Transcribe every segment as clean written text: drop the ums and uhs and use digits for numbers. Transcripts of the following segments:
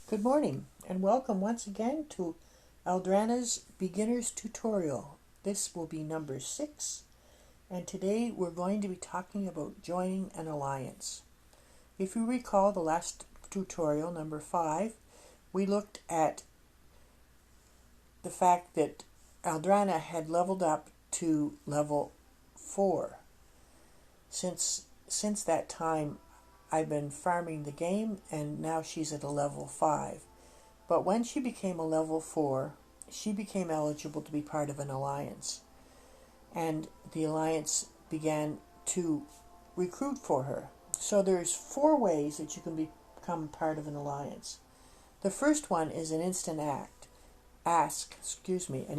Good morning and welcome once again to Eldrana's Beginner's Tutorial. This will be number 6 and today we're going to be talking about joining an alliance. If you recall the last tutorial, number 5, we looked at the fact that Eldrana had leveled up to level 4. Since that time I've been farming the game and now she's at a level 5. But when she became a level 4, she became eligible to be part of an alliance. And the alliance began to recruit for her. So there's 4 ways that you can become part of an alliance. The first one is an instant an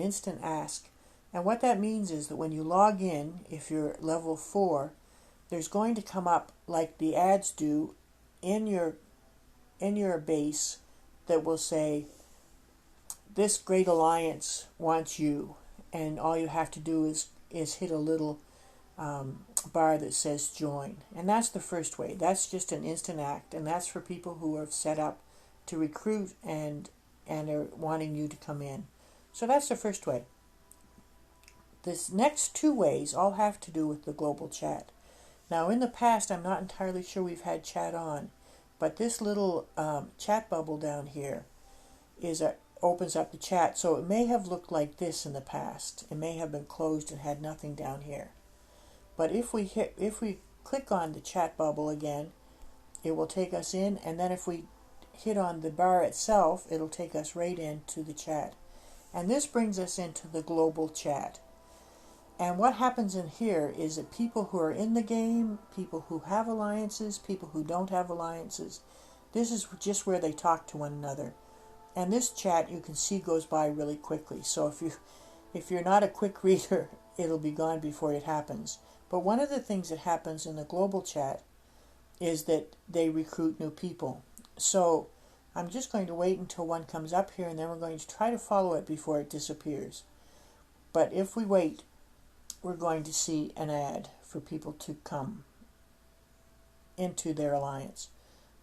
instant ask. And what that means is that when you log in, if you're level 4, there's going to come up like the ads do in your base that will say, this great alliance wants you, and all you have to do is hit a little bar that says join. And that's the first way. That's just an instant act, and that's for people who have set up to recruit and are wanting you to come in. So that's the first way. This next 2 ways all have to do with the global chat. Now in the past, I'm not entirely sure we've had chat on, but this little chat bubble down here opens up the chat. So it may have looked like this in the past. It may have been closed and had nothing down here. But if we click on the chat bubble again, it will take us in, and then if we hit on the bar itself, it'll take us right into the chat. And this brings us into the global chat. And what happens in here is that people who are in the game, people who have alliances, people who don't have alliances, this is just where they talk to one another. And this chat, you can see, goes by really quickly. So if you're not a quick reader, it'll be gone before it happens. But one of the things that happens in the global chat is that they recruit new people. So I'm just going to wait until one comes up here, and then we're going to try to follow it before it disappears. But if we wait, we're going to see an ad for people to come into their alliance.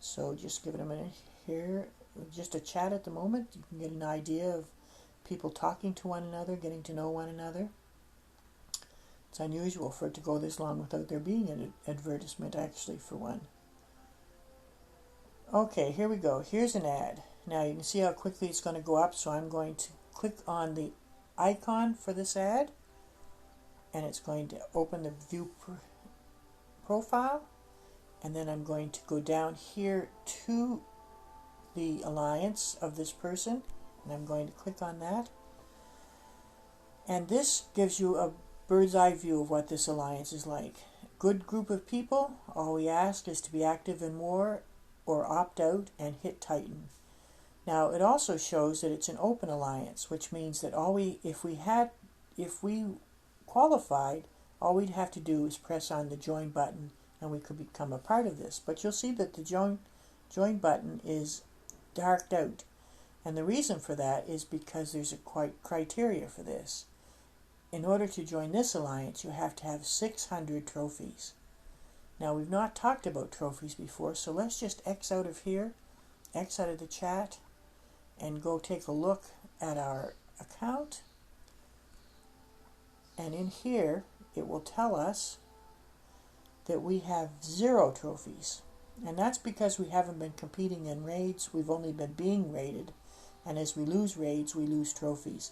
So just give it a minute here. Just a chat at the moment. You can get an idea of people talking to one another, getting to know one another. It's unusual for it to go this long without there being an advertisement actually for one. Okay, here we go. Here's an ad. Now you can see how quickly it's going to go up, so I'm going to click on the icon for this ad, and it's going to open the view profile, and then I'm going to go down here to the alliance of this person, and I'm going to click on that, and this gives you a bird's eye view of what this alliance is like. Good group of people. All we ask is to be active in war or opt out and hit Titan. Now it also shows that it's an open alliance, which means that if we qualified, all we'd have to do is press on the join button and we could become a part of this. But you'll see that the join button is darked out, and the reason for that is because there's a criteria for this. In order to join this alliance, you have to have 600 trophies. Now we've not talked about trophies before, so let's just X out of here, X out of the chat, and go take a look at our account. And in here, it will tell us that we have 0 trophies. And that's because we haven't been competing in raids. We've only been being raided. And as we lose raids, we lose trophies.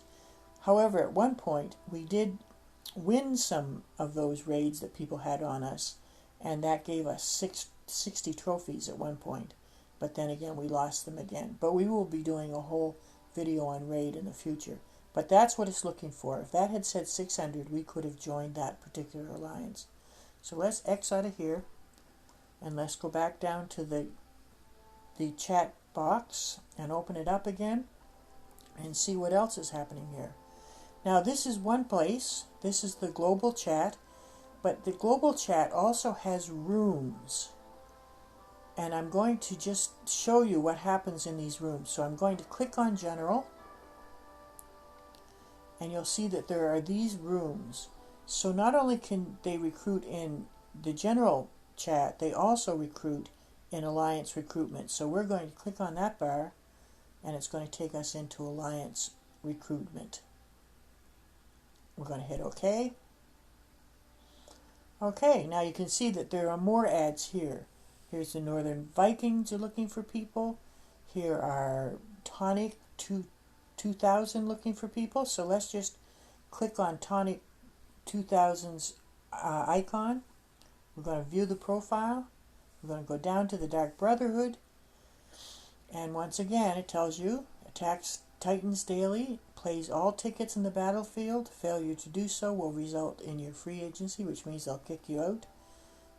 However, at one point, we did win some of those raids that people had on us. And that gave us 60 trophies at one point. But then again, we lost them again. But we will be doing a whole video on raid in the future. But that's what it's looking for. If that had said 600, we could have joined that particular alliance. So let's X out of here, and let's go back down to the chat box and open it up again and see what else is happening here. Now this is one place. This is the global chat, but the global chat also has rooms. And I'm going to just show you what happens in these rooms. So I'm going to click on General, and you'll see that there are these rooms. So not only can they recruit in the general chat, they also recruit in Alliance Recruitment. So we're going to click on that bar, and it's going to take us into alliance recruitment. We're going to hit OK. Okay, now you can see that there are more ads here. Here's the Northern Vikings are looking for people. Here are Tonic 2000 looking for people. So let's just click on Tonic 2000's icon. We're going to view the profile. We're going to go down to the Dark Brotherhood. And once again, it tells you, attacks Titans daily, plays all tickets in the battlefield. Failure to do so will result in your free agency, which means they'll kick you out.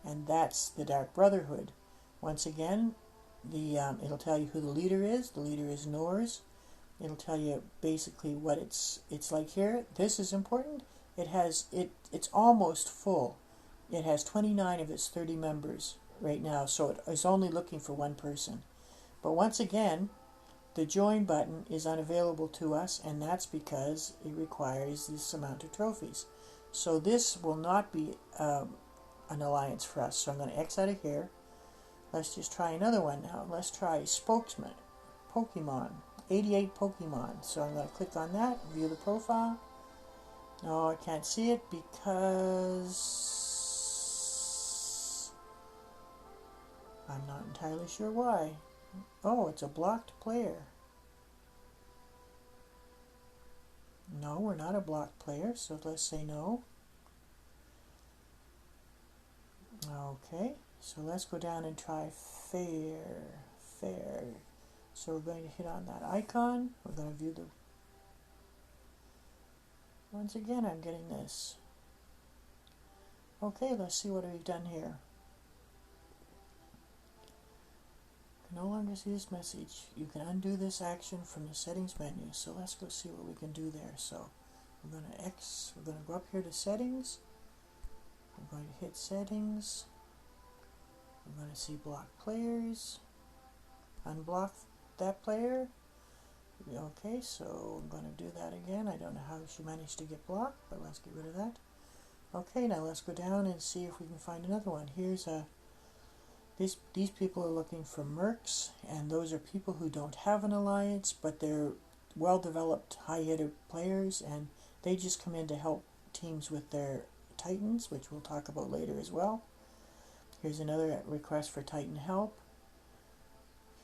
And that's the Dark Brotherhood. Once again, it'll tell you who the leader is. The leader is Norse. It'll tell you basically what it's like here. This is important. It's almost full. It has 29 of its 30 members right now, so it is only looking for one person. But once again, the join button is unavailable to us, and that's because it requires this amount of trophies. So this will not be an alliance for us. So I'm going to X out of here. Let's just try another one now. Let's try Spokesman, Pokemon, 88 Pokemon. So I'm going to click on that, view the profile. No, I can't see it because I'm not entirely sure why. Oh, it's a blocked player. No, we're not a blocked player, so let's say no. Okay, so let's go down and try fair. So we're going to hit on that icon. We're going to view the... Once again, I'm getting this. Okay, let's see what we've done here. No longer see this message. You can undo this action from the settings menu. So let's go see what we can do there. So we're going to we're going to go up here to settings. We're going to hit settings. We're going to see block players. Unblock that player. Okay, so I'm going to do that again. I don't know how she managed to get blocked, but let's get rid of that. Okay, now let's go down and see if we can find another one. Here's a... These people are looking for Mercs, and those are people who don't have an alliance, but they're well-developed, high-hitter players, and they just come in to help teams with their Titans, which we'll talk about later as well. Here's another request for Titan help.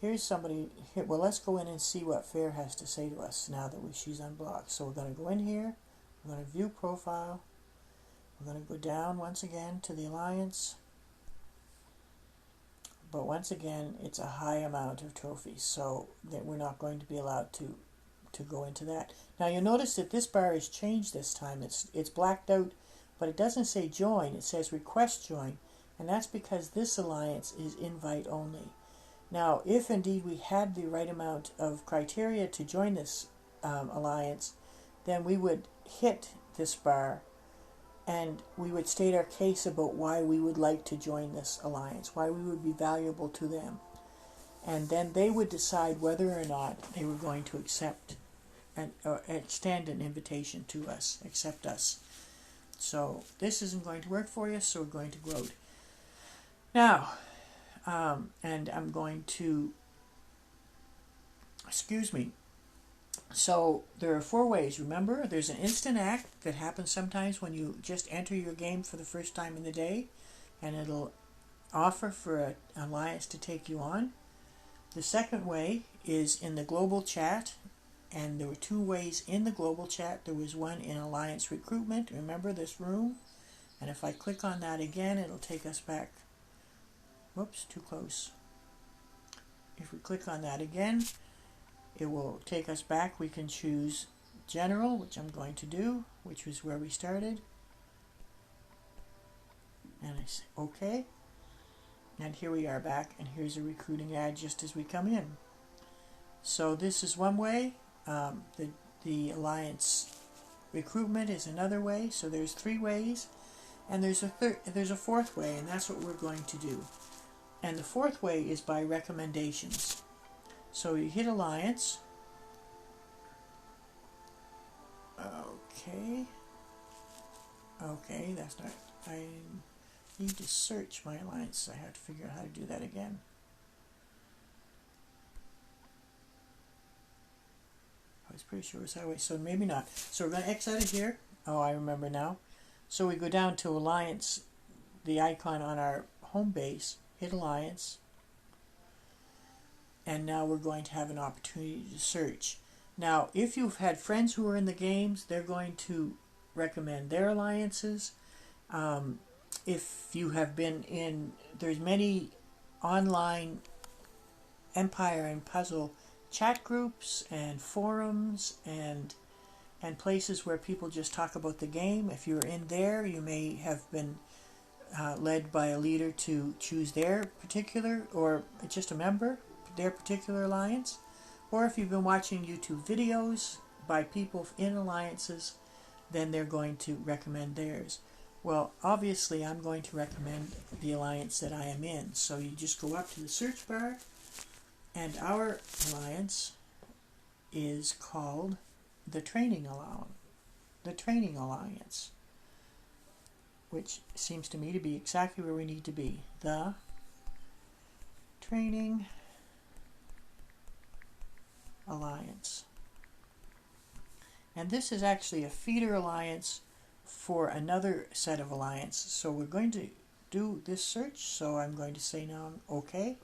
Here's somebody here. Well, let's go in and see what Fair has to say to us now that she's unblocked. So we're going to go in here. We're going to view profile. We're going to go down once again to the alliance. But once again, it's a high amount of trophies, so that we're not going to be allowed to go into that. Now you'll notice that this bar has changed this time. It's blacked out, but it doesn't say join. It says request join, and that's because this alliance is invite only. Now, if indeed we had the right amount of criteria to join this alliance, then we would hit this bar and we would state our case about why we would like to join this alliance, why we would be valuable to them. And then they would decide whether or not they were going to accept and extend an invitation to us, accept us. So this isn't going to work for you, so we're going to go out. Now, and I'm going to, so there are 4 ways. Remember, there's an instant act that happens sometimes when you just enter your game for the first time in the day, and it'll offer for an alliance to take you on. The second way is in the global chat, and there were 2 ways in the global chat. There was one in alliance recruitment. Remember this room? And if I click on that again, it'll take us back. Whoops, too close. If we click on that again, it will take us back. We can choose general, which I'm going to do, which was where we started. And I say OK. And here we are back, and here's a recruiting ad just as we come in. So this is one way. The alliance recruitment is another way. So there's 3 ways, and there's a 4th way, and that's what we're going to do. And the 4th way is by recommendations. So you hit alliance. Okay, that's not... I need to search my alliance. I have to figure out how to do that again. I was pretty sure it was that way, so maybe not. So we're going to X out of here. Oh, I remember now. So we go down to Alliance, the icon on our home base, hit Alliance, and now we're going to have an opportunity to search. Now, if you've had friends who are in the games, they're going to recommend their alliances. If you have been in, there's many online Empire and Puzzle chat groups and forums and places where people just talk about the game. If you're in there, you may have been led by a leader to choose their particular, or just a member, their particular alliance. Or if you've been watching YouTube videos by people in alliances, then they're going to recommend theirs. Well, obviously I'm going to recommend the alliance that I am in. So you just go up to the search bar, and our alliance is called the Training Alliance, which seems to me to be exactly where we need to be. The Training Alliance. And this is actually a feeder alliance for another set of alliances. So we're going to do this search. So I'm going to say now OK.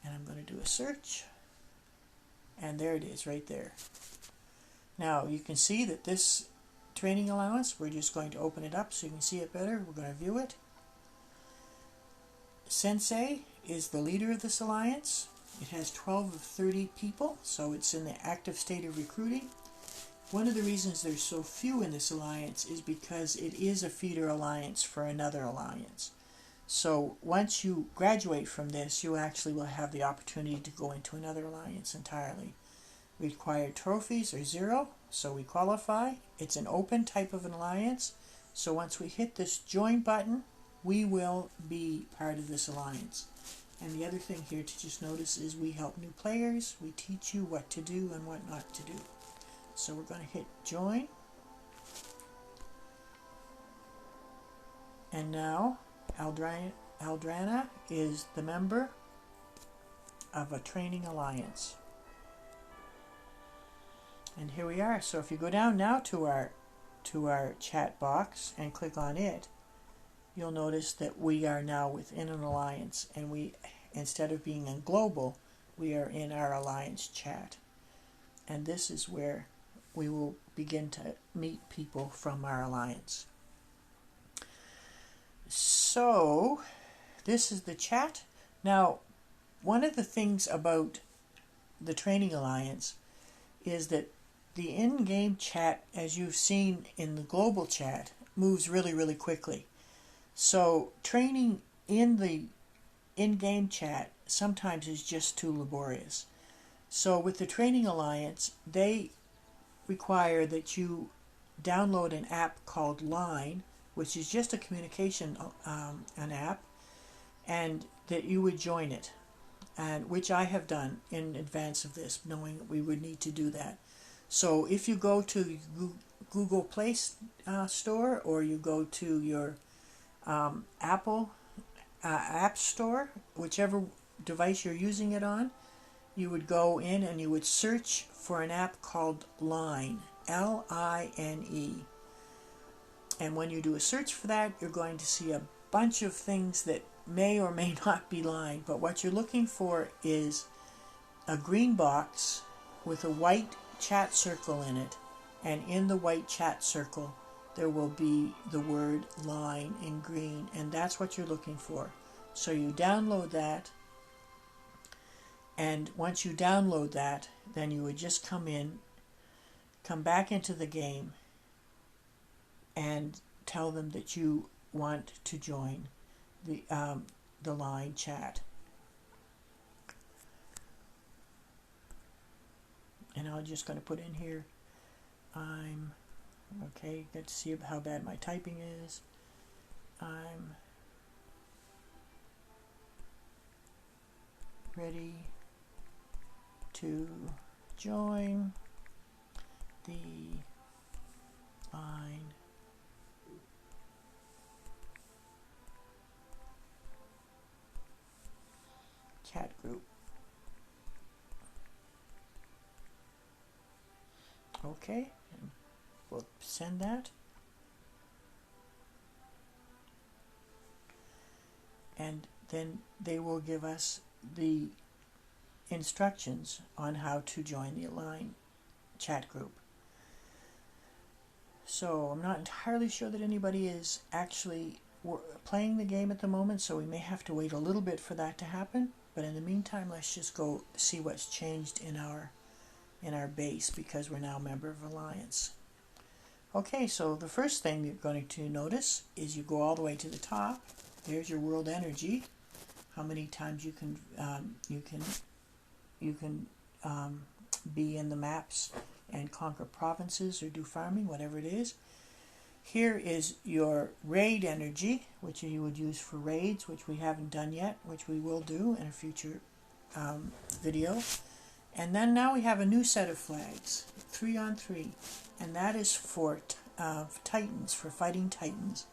And I'm going to do a search. And there it is right there. Now you can see that this training allowance, we're just going to open it up so you can see it better. We're going to view it. Sensei is the leader of this alliance. It has 12 of 30 people, so it's in the active state of recruiting. One of the reasons there's so few in this alliance is because it is a feeder alliance for another alliance. So once you graduate from this, you actually will have the opportunity to go into another alliance entirely. Required trophies are 0, so we qualify. It's an open type of an alliance, so once we hit this join button, we will be part of this alliance. And the other thing here to just notice is we help new players. We teach you what to do and what not to do. So we're going to hit join. And now Eldrana is the member of a training alliance. And here we are. So if you go down now to our chat box and click on it, you'll notice that we are now within an alliance, and we, instead of being in global, we are in our alliance chat. And this is where we will begin to meet people from our alliance. So this is the chat. Now, one of the things about the training alliance is that the in-game chat, as you've seen in the global chat, moves really, really quickly. So training in the in-game chat sometimes is just too laborious. So with the Training Alliance, they require that you download an app called Line, which is just a communication an app, and that you would join it, and which I have done in advance of this, knowing that we would need to do that. So if you go to Google Play Store, or you go to your Apple App Store, whichever device you're using it on, you would go in and you would search for an app called Line, L-I-N-E. And when you do a search for that, you're going to see a bunch of things that may or may not be Line, but what you're looking for is a green box with a white chat circle in it, and in the white chat circle there will be the word Line in green, and that's what you're looking for. So you download that, and once you download that, then you would just come back into the game and tell them that you want to join the Line chat. And I'm just going to put in here, okay, good to see how bad my typing is. I'm ready to join the Line chat group. Okay, and we'll send that. And then they will give us the instructions on how to join the Align chat group. So I'm not entirely sure that anybody is actually playing the game at the moment, so we may have to wait a little bit for that to happen. But in the meantime, let's just go see what's changed in our base, because we're now a member of Alliance. Okay, so the first thing you're going to notice is you go all the way to the top. There's your world energy. How many times you can be in the maps and conquer provinces or do farming, whatever it is. Here is your raid energy, which you would use for raids, which we haven't done yet, which we will do in a future video. And then now we have a new set of flags, 3-on-3, and that is for Titans, for fighting Titans.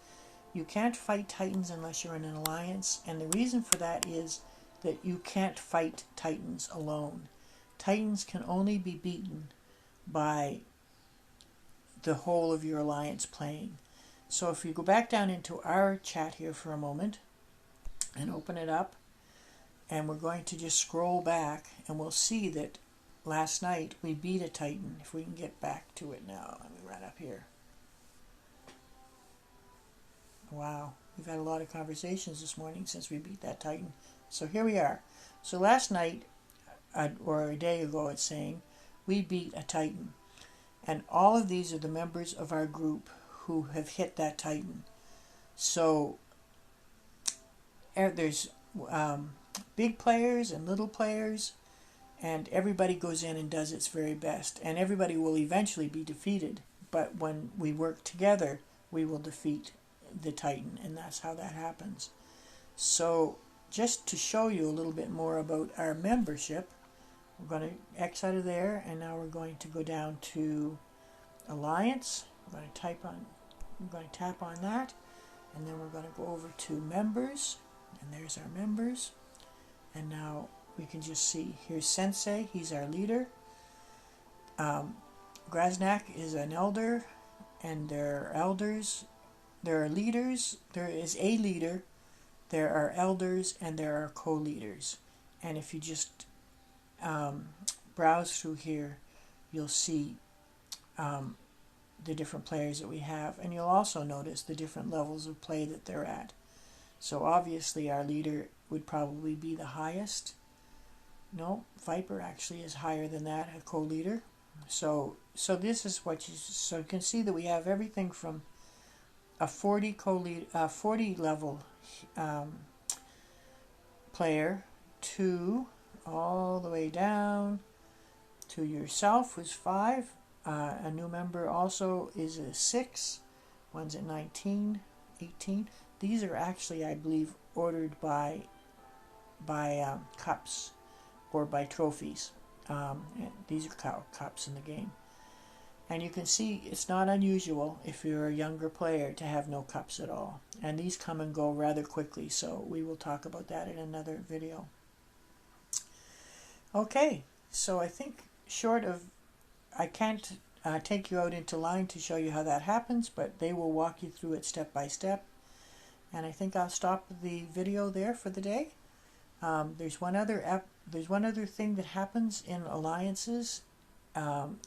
You can't fight Titans unless you're in an alliance, and the reason for that is that you can't fight Titans alone. Titans can only be beaten by the whole of your alliance playing. So if you go back down into our chat here for a moment and open it up, and we're going to just scroll back, and we'll see that last night we beat a Titan. If we can get back to it now, let me run up here. Wow, we've had a lot of conversations this morning since we beat that Titan. So here we are. So last night, or a day ago it's saying, we beat a Titan. And all of these are the members of our group who have hit that Titan. So there's big players and little players, and everybody goes in and does its very best. And everybody will eventually be defeated, but when we work together, we will defeat the Titan, and that's how that happens. So just to show you a little bit more about our membership, we're going to X out of there, and now we're going to go down to Alliance. We're going to tap on that, and then we're going to go over to Members, and there's our members. And now we can just see, here's Sensei, he's our leader. Grasnak is an elder, and there are elders, there are leaders, there is a leader, there are elders, and there are co-leaders. And if you just browse through here, you'll see the different players that we have, and you'll also notice the different levels of play that they're at. So obviously our leader would probably be the highest. No, Viper actually is higher than that, a co-leader. So this is what you can see, that we have everything from a 40 level player to all the way down to yourself, who's 5. A new member also is a 6. One's at 19, 18. These are actually, I believe, ordered by cups or by trophies. These are cups in the game. And you can see it's not unusual if you're a younger player to have no cups at all. And these come and go rather quickly, so we will talk about that in another video. Okay, so I think short of, I can't take you out into line to show you how that happens, but they will walk you through it step by step. And I think I'll stop the video there for the day. There's one other thing that happens in alliances,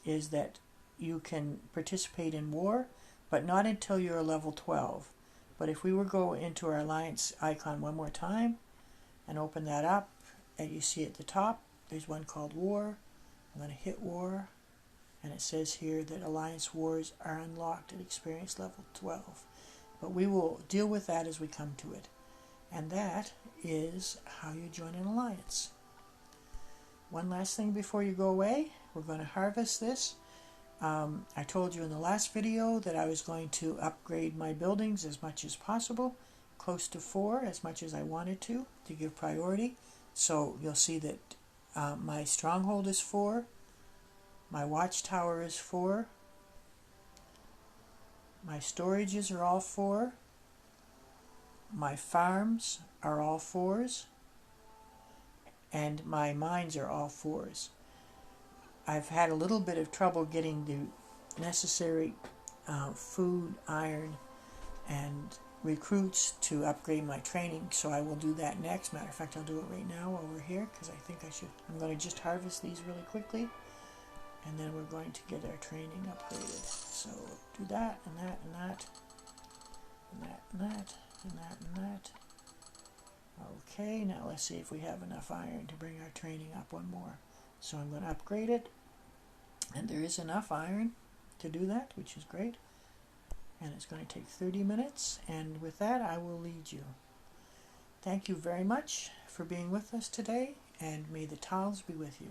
is that you can participate in war, but not until you're a level 12. But if we were go into our alliance icon one more time and open that up, and you see at the top, there's one called War. I'm going to hit War, and it says here that alliance wars are unlocked at experience level 12. But we will deal with that as we come to it. And that is how you join an alliance. One last thing before you go away, we're going to harvest this. I told you in the last video that I was going to upgrade my buildings as much as possible, close to 4, as much as I wanted to give priority. So you'll see that my Stronghold is 4, my Watchtower is 4, my storages are all 4, my farms are all 4s, and my mines are all 4s. I've had a little bit of trouble getting the necessary food, iron, and recruits to upgrade my training, so I will do that next. Matter of fact, I'll do it right now while we're here, because I think I should. I'm going to just harvest these really quickly, and then we're going to get our training upgraded. So do that, and that, and that, and that, and that, and that, and that. Okay, now let's see if we have enough iron to bring our training up one more. So I'm going to upgrade it, and there is enough iron to do that, which is great. And it's going to take 30 minutes, and with that I will lead you. Thank you very much for being with us today, and may the tiles be with you.